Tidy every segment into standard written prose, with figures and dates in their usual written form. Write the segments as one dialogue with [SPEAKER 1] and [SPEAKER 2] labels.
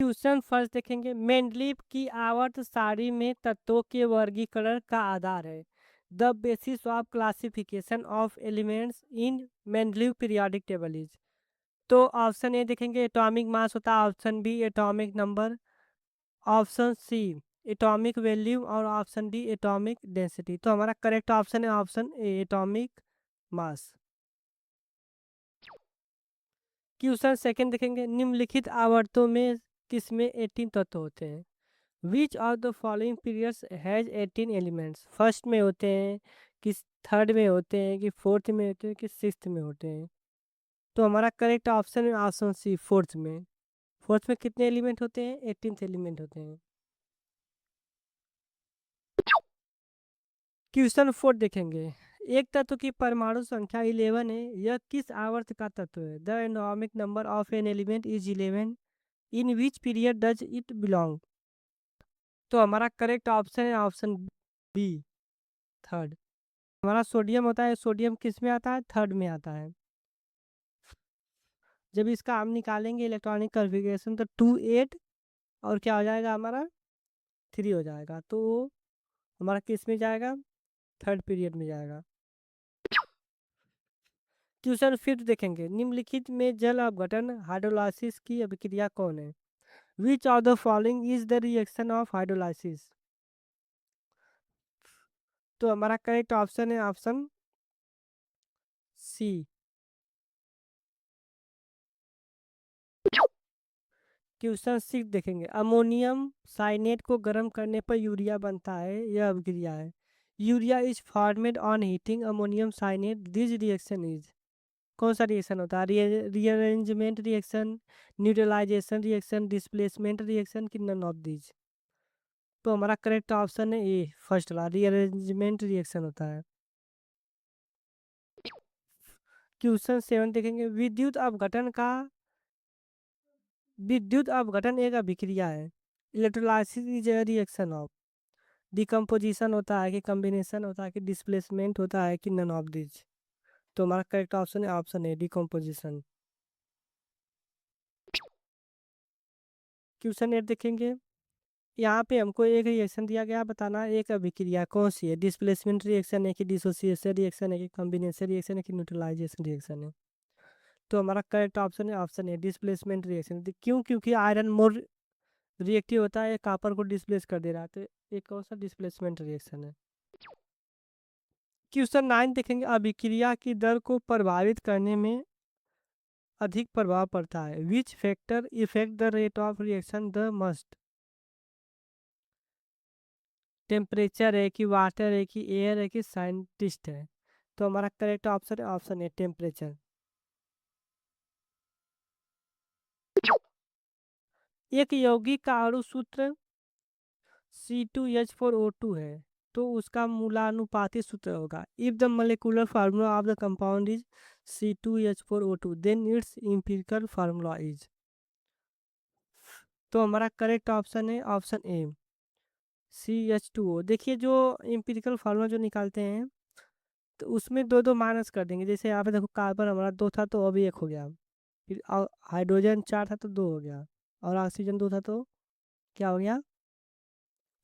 [SPEAKER 1] Question first देखेंगे, Mendeleev की आवर्त सारणी में तत्वों के वर्गीकरण का आधार है। The basis of classification of elements in Mendeleev periodic table is. तो ऑप्शन ए देखेंगे एटॉमिक मास होता है, option B atomic number, option C atomic value और ऑप्शन डी एटॉमिक डेंसिटी। तो हमारा करेक्ट ऑप्शन है option A atomic mass. Question second देखेंगे, निम्नलिखित आवर्तों में किसमें 18 तत्व होते हैं। Which of the following periods has 18 elements. First में होते हैं कि थर्ड में होते हैं कि फोर्थ में होते हैं कि सिक्स्थ में होते हैं। तो हमारा करेक्ट ऑप्शन है ऑप्शन सी फोर्थ में। फोर्थ में कितने एलिमेंट होते हैं, 18th एलिमेंट होते हैं। क्वेश्चन फोर देखेंगे, एक तत्व की परमाणु संख्या 11 है, यह किस आवर्त का तत्व है। The atomic number of an element is 11, in which period does it belong. तो हमारा करेक्ट ऑप्शन है ऑप्शन बी थर्ड। हमारा सोडियम होता है, सोडियम किस में आता है, थर्ड में आता है। जब इसका हम निकालेंगे इलेक्ट्रॉनिक कन्फिग्रेशन तो 2 8 और क्या हो जाएगा हमारा 3 हो जाएगा। तो वो हमारा किस में जाएगा, थर्ड पीरियड में जाएगा। क्वेश्चन फिफ्थ देखेंगे, निम्नलिखित में जल अपघटन हाइड्रोलाइसिस की अभिक्रिया कौन है। विच of the following is the reaction of hydrolysis. तो हमारा करेक्ट ऑप्शन है ऑप्शन सी। क्वेश्चन सिक्स देखेंगे, अमोनियम साइनेट को गर्म करने पर यूरिया बनता है, यह अभिक्रिया है। Urea is formed on heating ammonium cyanate, this reaction is. कौन सा रिएक्शन होता है, rearrangement reaction, neutralization reaction, displacement reaction कि नन ऑफ दीज। तो हमारा करेक्ट ऑप्शन है ए फर्स्ट वाला, रीअरेंजमेंट रिएक्शन होता है। क्वेश्चन सेवन देखेंगे, विद्युत अपघटन एक अभिक्रिया है। Electrolysis is a reaction of. Decomposition होता है कि कम्बिनेशन होता है कि डिस्प्लेसमेंट होता है कि नन ऑफ दिस। तो हमारा करेक्ट ऑप्शन है ऑप्शन है डिकम्पोजिशन। क्वेश्चन एट देखेंगे, यहाँ पे हमको एक रिएक्शन दिया गया, बताना एक अभिक्रिया कौन सी है। डिस्प्लेसमेंट रिएक्शन है कि डिसोसिएशन रिएक्शन है कि कॉम्बिनेशन रिएक्शन है कि न्यूट्रलाइजेशन रिएक्शन है। तो हमारा करेक्ट ऑप्शन है ऑप्शन है डिस्प्लेसमेंट रिएक्शन। क्यों, क्योंकि आयरन मोर रिएक्टिव होता है, कापर को डिस्प्लेस कर दे रहा है, तो एक कौन सा डिस्प्लेसमेंट रिएक्शन है। क्वेश्चन 9 देखेंगे, अभिक्रिया की दर को प्रभावित करने में अधिक प्रभाव पड़ता है। Which factor effect the rate of reaction the must. Temperature है कि वाटर है कि एयर है कि साइंटिस्ट है। तो हमारा करेक्ट ऑप्शन है ऑप्शन है टेम्परेचर। एक यौगिक का अणु सूत्र C2H4O2 है, तो उसका मूलानुपाती सूत्र होगा। If the molecular formula of the compound is C2H4O2 then its empirical formula is. तो हमारा करेक्ट ऑप्शन है ऑप्शन ए CH2O। देखिए जो एम्पिरिकल फार्मूला जो निकालते हैं तो उसमें दो दो माइनस कर देंगे। जैसे यहाँ पे देखो कार्बन हमारा 2 था तो अभी 1 हो गया, फिर हाइड्रोजन 4 था तो 2 हो गया, और ऑक्सीजन 2 था तो क्या हो गया,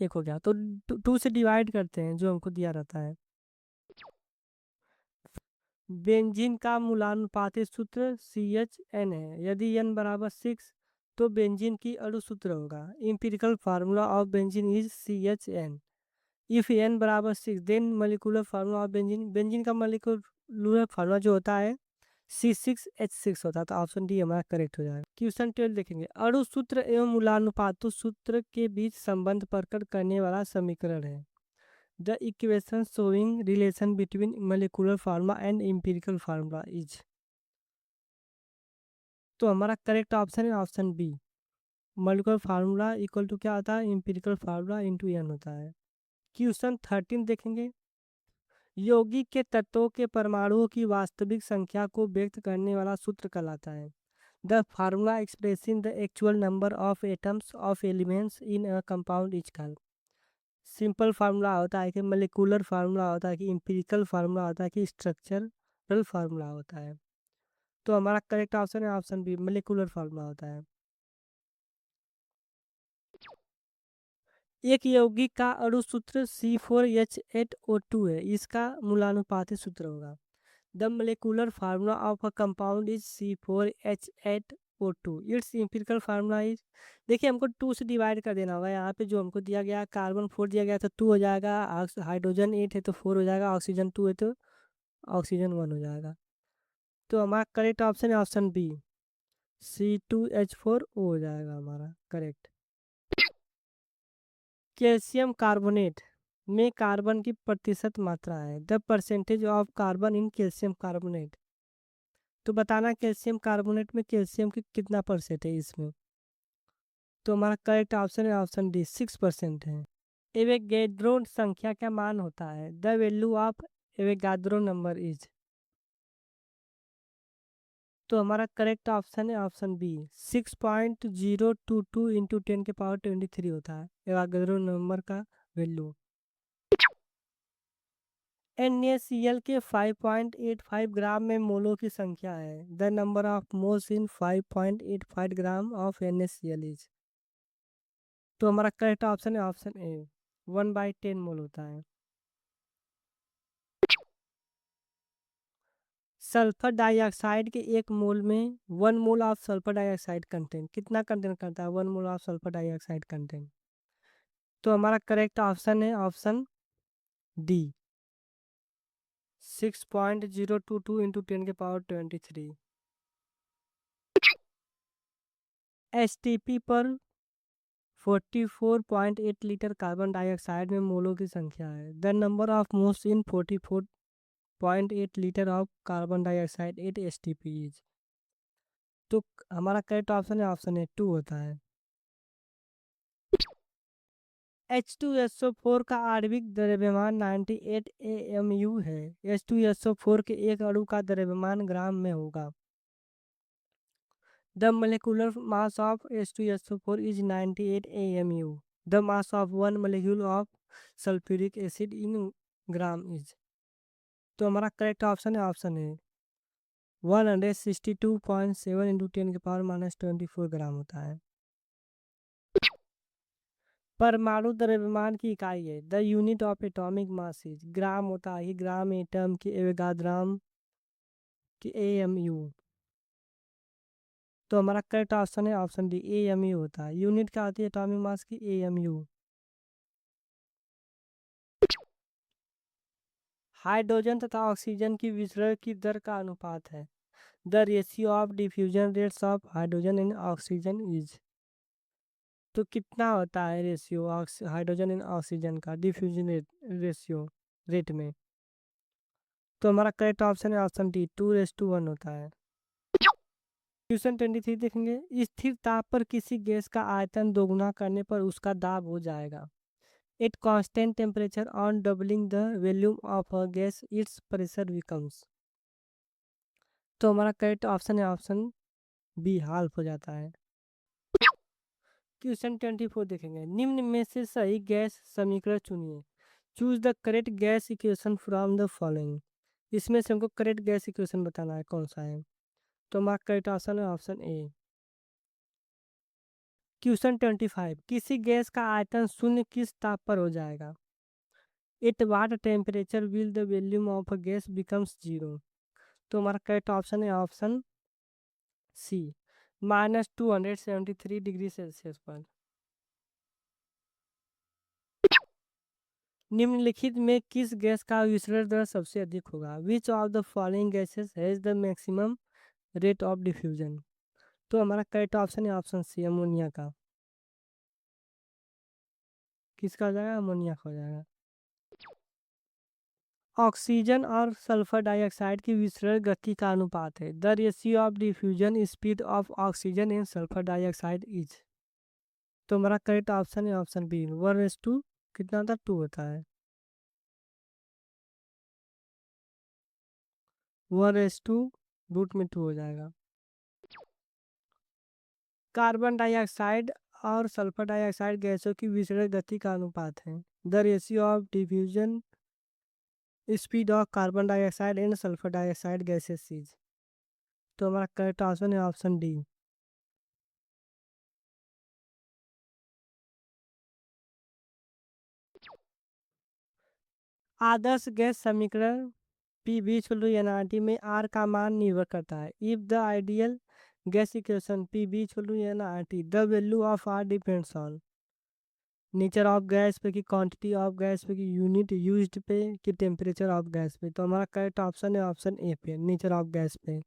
[SPEAKER 1] 1 हो गया। तो 2 से डिवाइड करते हैं जो हमको दिया रहता है। बेंजीन का मूलानुपाती सूत्र CHN है। यदि n बराबर 6 तो बेंजीन की अणु सूत्र होगा। Empirical formula of benzene is CHN। If n बराबर 6 then molecular formula of benzene, benzene का मोलिकुलर फार्मूला जो होता है C6H6 होता है। तो ऑप्शन डी हमारा करेक्ट हो जाएगा। क्वेश्चन 12 देखेंगे, अणु सूत्र एवं मूलानुपात सूत्र के बीच संबंध प्रकट करने वाला समीकरण है। The equation showing relation between molecular formula and empirical formula is. तो हमारा करेक्ट ऑप्शन है option B. Molecular formula equal to क्या होता है, एम्पिरिकल फार्मूला इंटू एन होता है। क्वेश्चन 13 देखेंगे, यौगिक के तत्वों के परमाणुओं की वास्तविक संख्या को व्यक्त करने वाला सूत्र कहलाता है। The formula expressing the actual number of atoms of elements in a compound is called. Simple formula होता है कि मोलिकुलर फार्मूला होता है कि एम्पिरिकल फार्मूला होता है कि स्ट्रक्चरल फार्मूला होता है। तो हमारा करेक्ट ऑप्शन है ऑप्शन बी मोलिकुलर फार्मूला होता है। एक यौगिक का अणु सूत्र C4H8O2 है, इसका मूलानुपाती सूत्र होगा। The molecular formula of a compound is C4H8O2, it's empirical formula is, देखिए हमको 2 से डिवाइड कर देना होगा। यहाँ पे जो हमको दिया गया कार्बन 4 दिया गया तो 2 हो जाएगा, हाइड्रोजन 8 है तो 4 हो जाएगा, ऑक्सीजन 2 है तो ऑक्सीजन 1 हो जाएगा। तो हमारा करेक्ट ऑप्शन है ऑप्शन बी, C2H4O हो जाएगा हमारा करेक्ट। कैल्शियम कार्बोनेट में कार्बन की प्रतिशत मात्रा है, the percentage of carbon in calcium carbonate. तो बताना कैल्शियम कार्बोनेट में कैल्शियम की कितना परसेंट है इसमें। तो हमारा करेक्ट ऑप्शन है ऑप्शन डी, 6% है। एवोगैड्रो संख्या का मान होता है, the value of Avogadro number is. तो हमारा करेक्ट ऑप्शन है ऑप्शन बी, 6.022 इंटू 10 की पावर 23 होता है एवोगैड्रो नंबर का वैल्यू। NaCl के 5.85 ग्राम में मोलों की संख्या है, the number of moles in 5.85 gram of NaCl is. तो हमारा करेक्ट ऑप्शन है ऑप्शन ए, 1/10 मोल होता है। सल्फर डाइऑक्साइड के 1 मोल में 1 mole of sulphur dioxide content कितना कंटेंट करता है, 1 mole of sulphur dioxide content. तो हमारा करेक्ट ऑप्शन है ऑप्शन डी, 6.022 इंटू 10 की पावर 23। STP पर 44.8 लीटर कार्बन डाइऑक्साइड में मोलों की संख्या है, the number of moles in 44.8 litre of carbon dioxide 8 STP is. तो हमारा करेक्ट ऑप्शन है ऑप्शन ए 2 होता है। H2SO4 का आणविक द्रव्यमान 98 AMU है। H2SO4 के एक अणु का द्रव्यमान ग्राम में होगा। The molecular mass of H2SO4 is 98 AMU। The mass of 1 molecule of sulphuric acid in gram is. तो हमारा करेक्ट ऑप्शन है ऑप्शन है 162.7 इंटू 10 की पावर -24 ग्राम होता है। परमाणु द्रव्यमान की इकाई है, the unit of atomic mass is, gram होता है, ग्राम एटम की एवोगाड्राम की AMU। तो हमारा करेक्ट ऑप्शन है ऑप्शन डी, AMU होता है, यूनिट क्या होती है एटॉमिक मास की, AMU। हाइड्रोजन तथा ऑक्सीजन की विसरण की दर का अनुपात है, the ratio of diffusion rates of hydrogen in oxygen is. तो कितना होता है रेशियो हाइड्रोजन इन ऑक्सीजन का डिफ्यूजन रेशियो रेट में। तो हमारा करेक्ट ऑप्शन है ऑप्शन डी, 2:1 होता है। क्वेश्चन 23 देखेंगे, स्थिर ताप पर किसी गैस का आयतन दोगुना करने पर उसका दाब हो जाएगा। At constant temperature on doubling the volume of a gas it's pressure becomes. तो हमारा करेक्ट ऑप्शन है ऑप्शन बी, हाल्फ हो जाता है। क्वेश्चन 24 देखेंगे, निम्न में से सही गैस समीकरण चुनिए, choose the correct gas equation from the following. इसमें से हमको करेक्ट गैस इक्वेशन बताना है कौन सा है। तो हमारा करेक्ट ऑप्शन है ऑप्शन ए। क्वेश्चन 25, किसी गैस का आयतन शून्य किस ताप पर हो जाएगा। At what temperature will the volume of a gas becomes 0। तो हमारा करेक्ट ऑप्शन है ऑप्शन सी, -273 डिग्री सेल्सियस पर। निम्नलिखित में किस गैस का विसरण दर सबसे अधिक होगा, विच of the following gases has the maximum rate of diffusion. तो हमारा करेक्ट ऑप्शन है ऑप्शन सी, अमोनिया का। किसका हो जाएगा, अमोनिया का हो जाएगा। ऑक्सीजन और सल्फर डाइऑक्साइड की विसरण गति का अनुपात है, the ratio of diffusion speed of oxygen and sulphur dioxide is. तो हमारा करेक्ट ऑप्शन है ऑप्शन बी, 1:2 कितना होता है, 2 होता है। 1:√2 हो जाएगा। कार्बन डाइऑक्साइड और सल्फर डाइऑक्साइड गैसों की विसरण गति का अनुपात है, the ratio of diffusion speed of carbon dioxide and sulphur dioxide gases is. तो हमारा करेक्ट ऑप्शन है ऑप्शन डी। आदर्श गैस समीकरण P V equal to NRT में आर का मान निर्भर करता है। If the ideal gas equation P V equal to NRT the value of R depends on nature of gas पे, कि क्वांटिटी ऑफ गैस पे, कि यूनिट यूज्ड पे, कि टेम्परेचर ऑफ गैस पे। तो हमारा करेक्ट ऑप्शन है ऑप्शन ए पे, नेचर ऑफ गैस पे।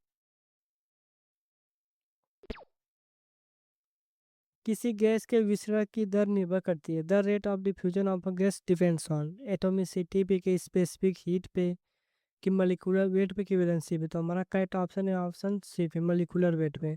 [SPEAKER 1] किसी गैस के विसरण की दर निर्भर करती है। The rate of diffusion of a gas depends on atomicity पे, कि स्पेसिफिक हीट पे, कि मॉलिक्यूलर वेट पे, कि वैलेंसी पे। तो हमारा करेक्ट ऑप्शन है ऑप्शन सी पे, मॉलिक्यूलर वेट पे।